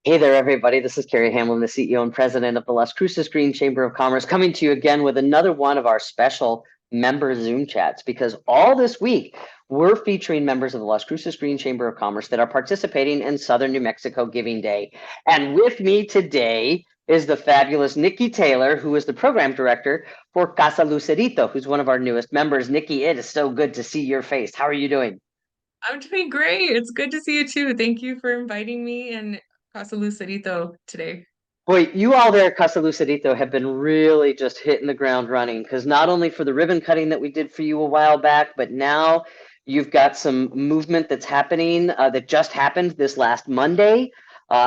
Hey there, everybody. This is Carrie Hamblen, the CEO and president of the Las Cruces Green Chamber of Commerce, coming to you again with another one of our special member Zoom chats. Because all this week, we're featuring members of the Las Cruces Green Chamber of Commerce that are participating in Southern New Mexico Giving Day. And with me today is the fabulous Nikki Taylor, who is the program director for Casa Lucerito, who's one of our newest members. Nikki, it is so good to see your face. How are you doing? I'm doing great. It's good to see you too. Thank you for inviting me and Casa Lucerito today. Boy, you all there at Casa Lucerito have been really just hitting the ground running because not only for the ribbon cutting that we did for you a while back, but now you've got some movement that's happening that just happened this last Monday,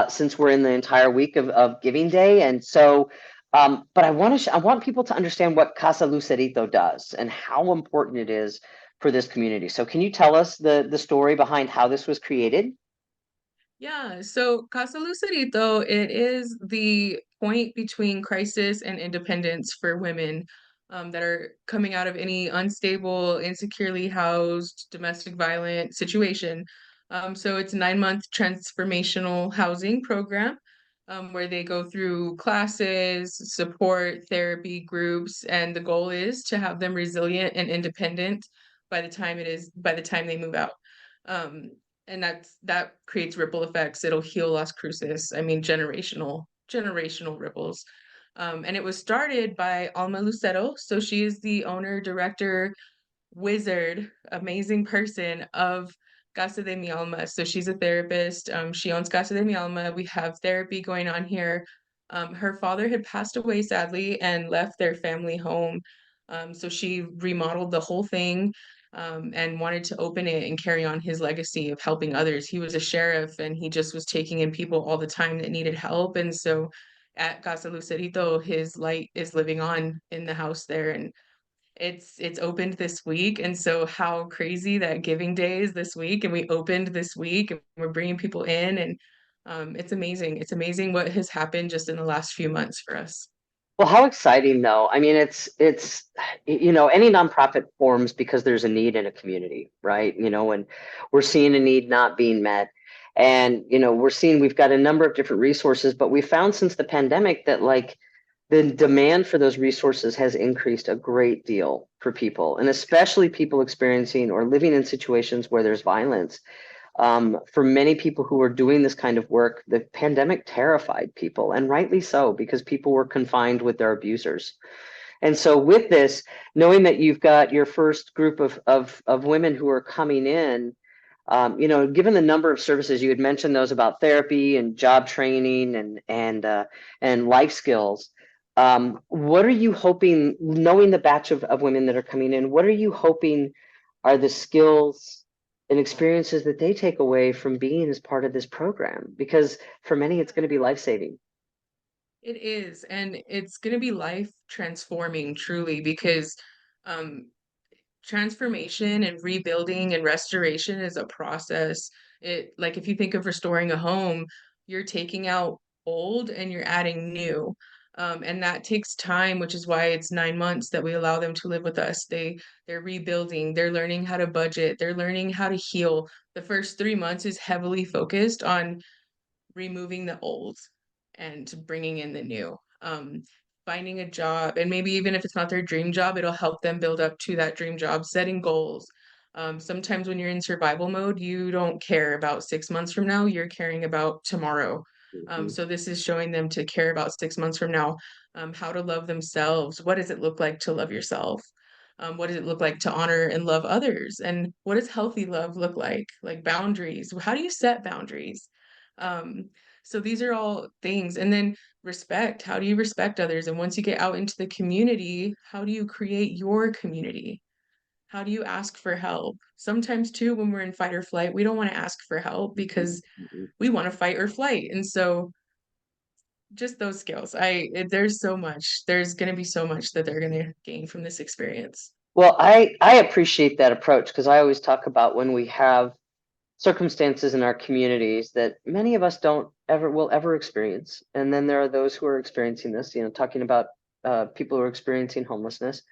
since we're in the entire week of Giving Day. And so, but I want people to understand what Casa Lucerito does and how important it is for this community. So can you tell us the story behind how this was created? Yeah, so Casa Lucerito, it is the point between crisis and independence for women that are coming out of any unstable, insecurely housed, domestic violent situation. So it's a 9-month transformational housing program where they go through classes, support, therapy groups, and the goal is to have them resilient and independent by the time they move out. Um, and that creates ripple effects. It'll heal Las Cruces. I mean, generational ripples. And it was started by Alma Lucero. So she is the owner, director, wizard, amazing person of Casa de Mi Alma. So she's a therapist. She owns Casa de Mi Alma. We have therapy going on here. Her father had passed away sadly and left their family home. So she remodeled the whole thing and wanted to open it and carry on his legacy of helping others. He was a sheriff and he just was taking in people all the time that needed help. And so at Casa Lucerito, his light is living on in the house there. And it's opened this week, and so how crazy that Giving Day is this week, and we opened this week, and we're bringing people in, and it's amazing. It's amazing what has happened just in the last few months for us. Well, how exciting though. I mean, any nonprofit forms because there's a need in a community, right? And we're seeing a need not being met. And, we've got a number of different resources, but we found since the pandemic that like the demand for those resources has increased a great deal for people, and especially people experiencing or living in situations where there's violence. For many people who are doing this kind of work, the pandemic terrified people, and rightly so, because people were confined with their abusers. And so, with this, knowing that you've got your first group of women who are coming in, given the number of services you had mentioned, those about therapy and job training and life skills. What are you hoping, knowing the batch of women that are coming in, what are you hoping are the skills and experiences that they take away from being as part of this program? Because for many, it's going to be life-saving. It is, and it's going to be life transforming truly because um, transformation and rebuilding and restoration is a process. It like if you think of restoring a home, you're taking out old and you're adding new. And that takes time, which is why it's 9 months that we allow them to live with us. They're rebuilding, they're learning how to budget, they're learning how to heal. The first 3 months is heavily focused on removing the old and bringing in the new. Finding a job, and maybe even if it's not their dream job, it'll help them build up to that dream job, setting goals. Sometimes when you're in survival mode, you don't care about 6 months from now, you're caring about tomorrow. Mhm. So this is showing them to care about 6 months from now, how to love themselves. What does it look like to love yourself? What does it look like to honor and love others? And what does healthy love look like? Like boundaries. How do you set boundaries? Um, so these are all things. And then respect. How do you respect others? And once you get out into the community, how do you create your community? How do you ask for help? Sometimes, too, when we're in fight or flight, we don't want to ask for help Mhm. because Mhm. we want to fight or flight. And so, just those skills. There's so much. There's going to be so much that they're going to gain from this experience. Well, I appreciate that approach because I always talk about when we have circumstances in our communities that many of us don't ever will ever experience. And then there are those who are experiencing this, talking about people who are experiencing homelessness,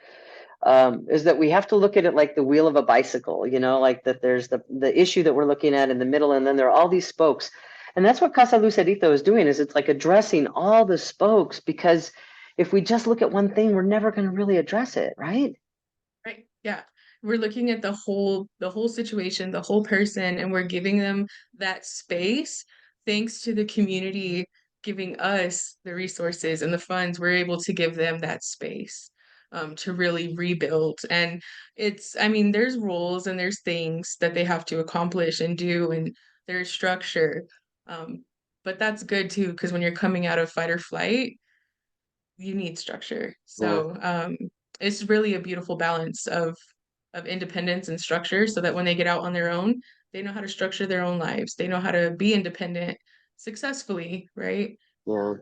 is that we have to look at it like the wheel of a bicycle, like that there's the issue that we're looking at in the middle, and then there are all these spokes. And that's what Casa Lucerito is doing, is it's like addressing all the spokes, because if we just look at one thing, we're never going to really address it, right? Right. Yeah. We're looking at the whole situation, the whole person, and we're giving them that space thanks to the community giving us the resources and the funds. We're able to give them that space to really rebuild. And I mean, there's rules and there's things that they have to accomplish and do, and there's structure. Um, but that's good too, because when you're coming out of fight or flight, you need structure. Yeah. So it's really a beautiful balance of independence and structure so that when they get out on their own, they know how to structure their own lives. They know how to be independent successfully, right? Yeah.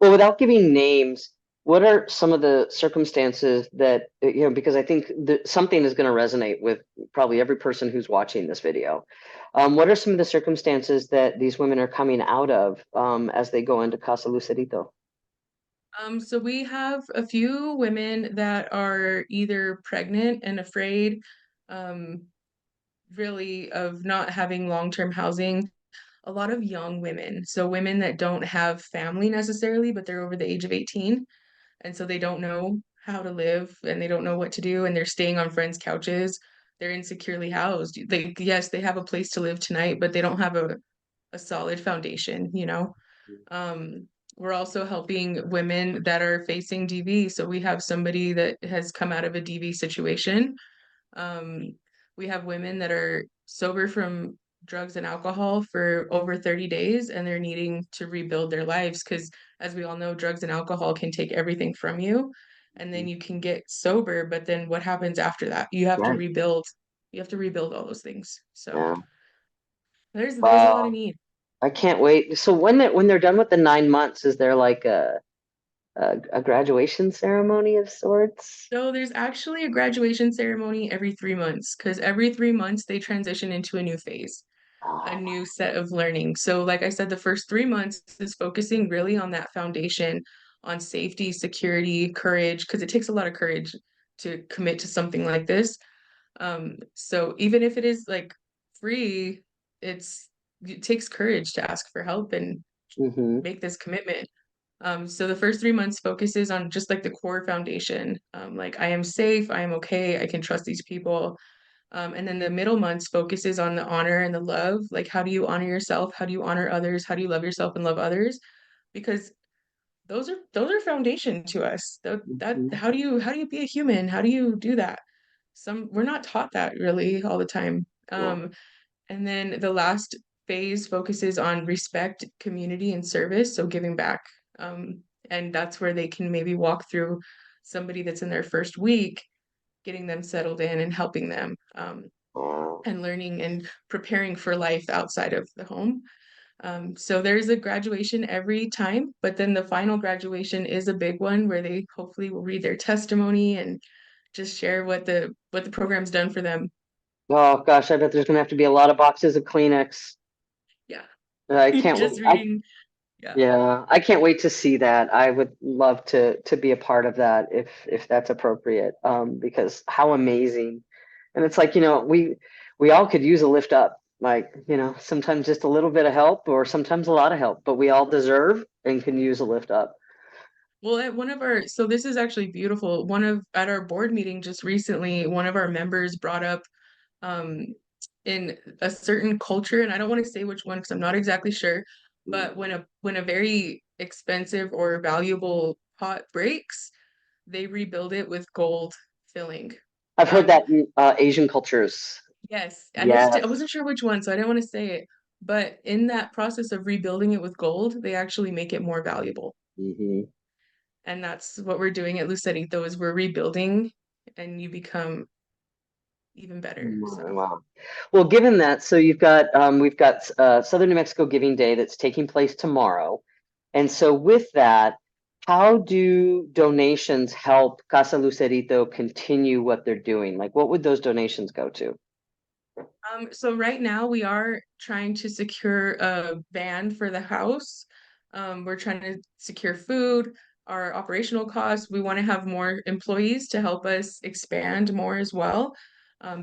Well, without giving names, what are some of the circumstances that, because I think that something is going to resonate with probably every person who's watching this video. What are some of the circumstances that these women are coming out of as they go into Casa Lucerito? So we have a few women that are either pregnant and afraid, um, really of not having long-term housing. A lot of young women, so women that don't have family necessarily, but they're over the age of 18. And so they don't know how to live and they don't know what to do and they're staying on friends' couches. They're insecurely housed. Yes, they have a place to live tonight, but they don't have a solid foundation, you know. Um, we're also helping women that are facing DV. So we have somebody that has come out of a DV situation. um, we have women that are sober from drugs and alcohol for over 30 days and they're needing to rebuild their lives because, as we all know, drugs and alcohol can take everything from you. And then you can get sober, but then what happens after that? You have to Right. rebuild. You have to rebuild all those things. So Yeah. there's a lot of Wow. need. I can't wait. So when they're done with the 9 months, is there like a graduation ceremony of sorts? So there's actually a graduation ceremony every 3 months because every 3 months they transition into a new phase, a Oh, new set of learning. So, like I said, the first 3 months is focusing really on that foundation, on safety, security, courage, because it takes a lot of courage to commit to something like this. So even if it is like free, it takes courage to ask for help and mm-hmm. make this commitment. So the first 3 months focuses on just like the core foundation, like I am safe, I am okay, I can trust these people. And then the middle months focuses on the honor and the love. Like, how do you honor yourself? How do you honor others? How do you love yourself and love others? Because those are foundation to us. That Mm-hmm. how do you be a human? How do you do that? We're not taught that really all the time. Yeah. And then the last phase focuses on respect, community, and service. So giving back. And that's where they can maybe walk through somebody that's in their first week, getting them settled in and helping them. Wow. And learning and preparing for life outside of the home. So there's a graduation every time, but then the final graduation is a big one where they hopefully will read their testimony and just share what the program's done for them. Oh gosh, I bet there's gonna have to be a lot of boxes of Kleenex. Yeah. I can't wait. Just reading. Yeah. Yeah, I can't wait to see that. I would love to be a part of that if that's appropriate. Because how amazing. And it's like, we all could use a lift up. Like, sometimes just a little bit of help or sometimes a lot of help, but we all deserve and can use a lift up. Well, at one of our, so this is actually beautiful. At our board meeting just recently, one of our members brought up um, in a certain culture, and I don't want to say which one because I'm not exactly sure, but when a very expensive or valuable pot breaks, they rebuild it with gold filling. I've heard Um, that in Asian cultures. yes, I Yes. wasn't sure which one, so I didn't want to say it. But in that process of rebuilding it with gold, they actually make it more valuable. Hmm. And that's what we're doing at Lucerito is we're rebuilding and you become even better. So Wow. Well, given that, so we've got Southern New Mexico Giving Day that's taking place tomorrow. And so with that, how do donations help Casa Lucerito continue what they're doing? Like, what would those donations go to? so right now we are trying to secure a van for the house. We're trying to secure food, our operational costs. We want to have more employees to help us expand more as well.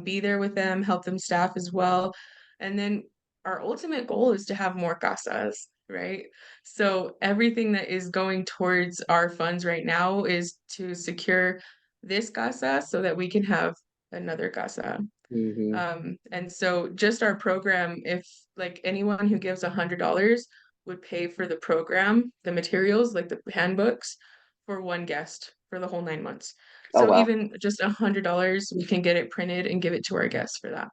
Be there with them, help them staff as well. And then our ultimate goal is to have more casas, right? So everything that is going towards our funds right now is to secure this casa so that we can have another casa. Hmm. And so just our program, if like anyone who gives $100 would pay for the program, the materials, like the handbooks, for one guest for the whole 9 months. Oh, So wow. even just $100, we can get it printed and give it to our guests for that.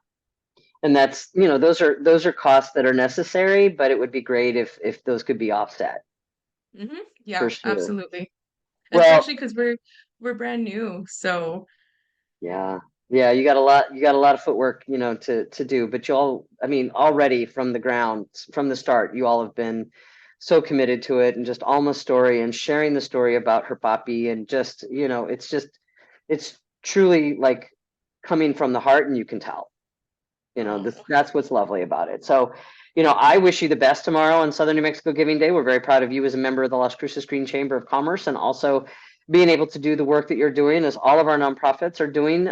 And that's, those are costs that are necessary, but it would be great if those could be offset for Yeah, sure. absolutely. Well, Especially because we're brand new. So yeah. Yeah, you got a lot of footwork, to do, but you all, I mean, already from the ground, from the start, you all have been so committed to it, and just Alma's story and sharing the story about her papi, and it's truly like coming from the heart, and you can tell. oh, That's what's lovely about it. So, I wish you the best tomorrow on Southern New Mexico Giving Day. We're very proud of you as a member of the Las Cruces Green Chamber of Commerce, and also being able to do the work that you're doing, as all of our nonprofits are doing,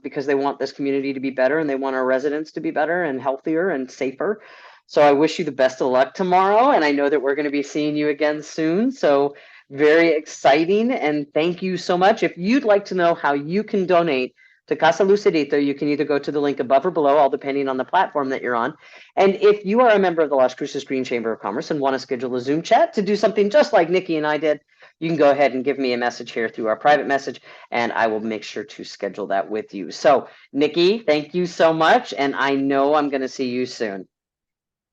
because they want this community to be better, and they want our residents to be better and healthier and safer. So I wish you the best of luck tomorrow, and I know that we're going to be seeing you again soon. So very exciting, and thank you so much. If you'd like to know how you can donate to Casa Lucerito, you can either go to the link above or below, all depending on the platform that you're on. And if you are a member of the Las Cruces Green Chamber of Commerce and want to schedule a Zoom chat to do something just like Nikki and I did, you can go ahead and give me a message here through our private message, and I will make sure to schedule that with you. So, Nikki, thank you so much, and I know I'm going to see you soon.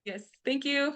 yes. Thank you.